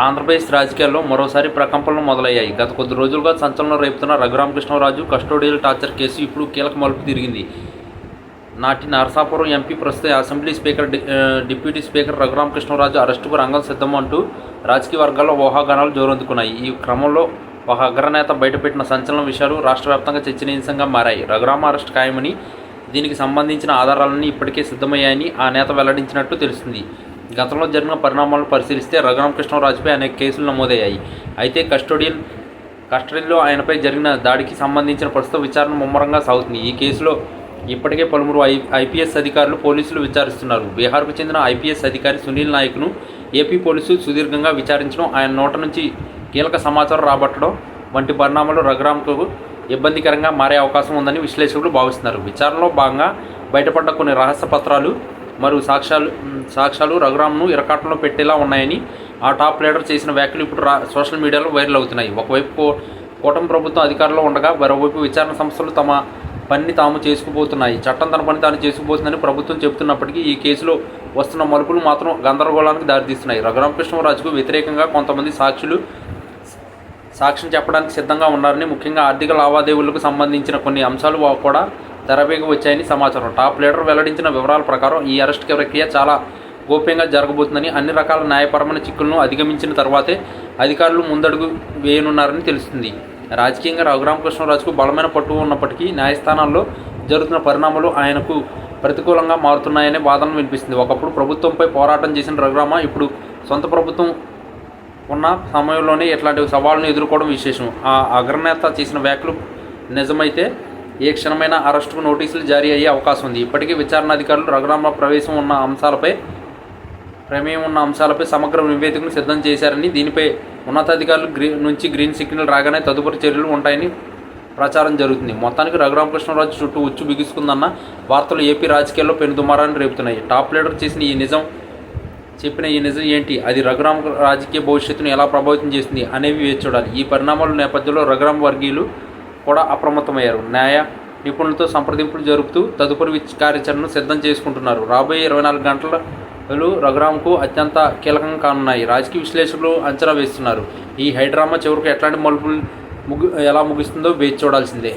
ఆంధ్రప్రదేశ్ రాజకీయాల్లో మరోసారి ప్రకంపనలు మొదలయ్యాయి. గత కొద్ది రోజులుగా సంచలనం రేపుతున్న రఘురామకృష్ణరాజు కస్టోడియల్ టార్చర్ కేసు ఇప్పుడు కీలక మలుపు తిరిగింది. నాటి నరసాపురం ఎంపీ, ప్రస్తుత assembly speaker deputy speaker Raghurama Krishnaraju అరెస్టుకు రంగం సిద్ధం అంటూ రాజకీయ వర్గాల్లో ఊహాగానాలు జోరందుకున్నాయి. ఈ క్రమంలో ఒక అగ్రనేత బయటపెట్టిన సంచలన విషయాలు రాష్ట్ర వ్యాప్తంగా చర్చనీయాంశంగా మారాయి. రఘురామ అరెస్ట్ ఖాయమని, దీనికి సంబంధించిన ఆధారాలన్నీ ఇప్పటికే సిద్ధమయ్యాయని ఆ నేత వెల్లడించినట్టు తెలుస్తుంది. గతంలో జరిగిన పరిణామాలను పరిశీలిస్తే రఘురామకృష్ణరాజుపై అనేక కేసులు నమోదయ్యాయి. అయితే కస్టడీలో ఆయనపై జరిగిన దాడికి సంబంధించిన ప్రస్తుత విచారణ ముమ్మరంగా సాగుతుంది. ఈ కేసులో ఇప్పటికే పలువురు ఐపీఎస్ అధికారులు పోలీసులు విచారిస్తున్నారు. బీహార్కు చెందిన ఐపీఎస్ అధికారి సునీల్ నాయక్ను ఏపీ పోలీసులు సుదీర్ఘంగా విచారించడం, ఆయన నోట నుంచి కీలక సమాచారం రాబట్టడం వంటి పరిణామాలు రఘురామ్కు ఇబ్బందికరంగా మారే అవకాశం ఉందని విశ్లేషకులు భావిస్తున్నారు. విచారణలో భాగంగా బయటపడ్డ కొన్ని రహస్య పత్రాలు మరియు సాక్ష్యాలు రఘురామ్ను ఇరకాటంలో పెట్టేలా ఉన్నాయని ఆ టాప్ లీడర్ చేసిన వ్యాఖ్యలు ఇప్పుడు సోషల్ మీడియాలో వైరల్ అవుతున్నాయి. ఒకవైపు కూటమి ప్రభుత్వం అధికారంలో ఉండగా, మరోవైపు విచారణ సంస్థలు తమ పనిని తాము చేసుకుపోతున్నాయి. చట్టం తన పని తాను చేసుకుపోతుందని ప్రభుత్వం చెబుతున్నప్పటికీ ఈ కేసులో వస్తున్న మలుపులు మాత్రం గందరగోళానికి దారితీస్తున్నాయి. రఘురామకృష్ణరాజుకు వ్యతిరేకంగా కొంతమంది సాక్ష్యం చెప్పడానికి సిద్ధంగా ఉన్నారని, ముఖ్యంగా ఆర్థిక లావాదేవీలకు సంబంధించిన కొన్ని అంశాలు కూడా తెరపైకి వచ్చాయని సమాచారం. టాప్ లీడర్ వెల్లడించిన వివరాల ప్రకారం ఈ అరెస్ట్ ప్రక్రియ చాలా గోప్యంగా జరగబోతుందని, అన్ని రకాల న్యాయపరమైన చిక్కులను అధిగమించిన తర్వాతే అధికారులు ముందడుగు వేయనున్నారని తెలుస్తుంది. రాజకీయంగా రఘురామకృష్ణరాజుకు బలమైన పట్టు ఉన్నప్పటికీ న్యాయస్థానాల్లో జరుగుతున్న పరిణామాలు ఆయనకు ప్రతికూలంగా మారుతున్నాయనే వాదన వినిపిస్తుంది. ఒకప్పుడు ప్రభుత్వంపై పోరాటం చేసిన రఘురామ ఇప్పుడు సొంత ప్రభుత్వం ఉన్న సమయంలోనే ఇట్లాంటి సవాళ్ళను ఎదుర్కోవడం విశేషం. ఆ అగ్రనేత చేసిన వ్యాఖ్యలు నిజమైతే ఏ క్షణమైన అరెస్టుకు నోటీసులు జారీ అయ్యే అవకాశం ఉంది. ఇప్పటికే విచారణాధికారులు రఘురామ ప్రమేయం ఉన్న అంశాలపై సమగ్ర నివేదికను సిద్ధం చేశారని, దీనిపై ఉన్నతాధికారులు నుంచి గ్రీన్ సిగ్నల్ రాగానే తదుపరి చర్యలు ఉంటాయని ప్రచారం జరుగుతుంది. మొత్తానికి రఘురామకృష్ణరాజు చుట్టూ ఉచ్చు బిగుసుకుందన్న వార్తలు ఏపీ రాజకీయాల్లో పెనుదుమారాన్ని రేపుతున్నాయి. టాప్ లీడర్ చెప్పిన ఈ నిజం ఏంటి, అది రఘురామ రాజకీయ భవిష్యత్తును ఎలా ప్రభావితం చేస్తుంది అనేవి వేచి చూడాలి. ఈ పరిణామాల నేపథ్యంలో రఘురామ వర్గీయులు కూడా అప్రమత్తమయ్యారు. న్యాయ నిపుణులతో సంప్రదింపులు జరుపుతూ తదుపరి కార్యాచరణను సిద్ధం చేసుకుంటున్నారు. రాబోయే 24 గంటలు రఘురామ్కు అత్యంత కీలకంగా కానున్నాయి. రాజకీయ విశ్లేషకులు అంచనా వేస్తున్నారు. ఈ హైడ్రామా చివరకు ఎట్లాంటి మలుపులు ఎలా ముగుస్తుందో వేచి చూడాల్సిందే.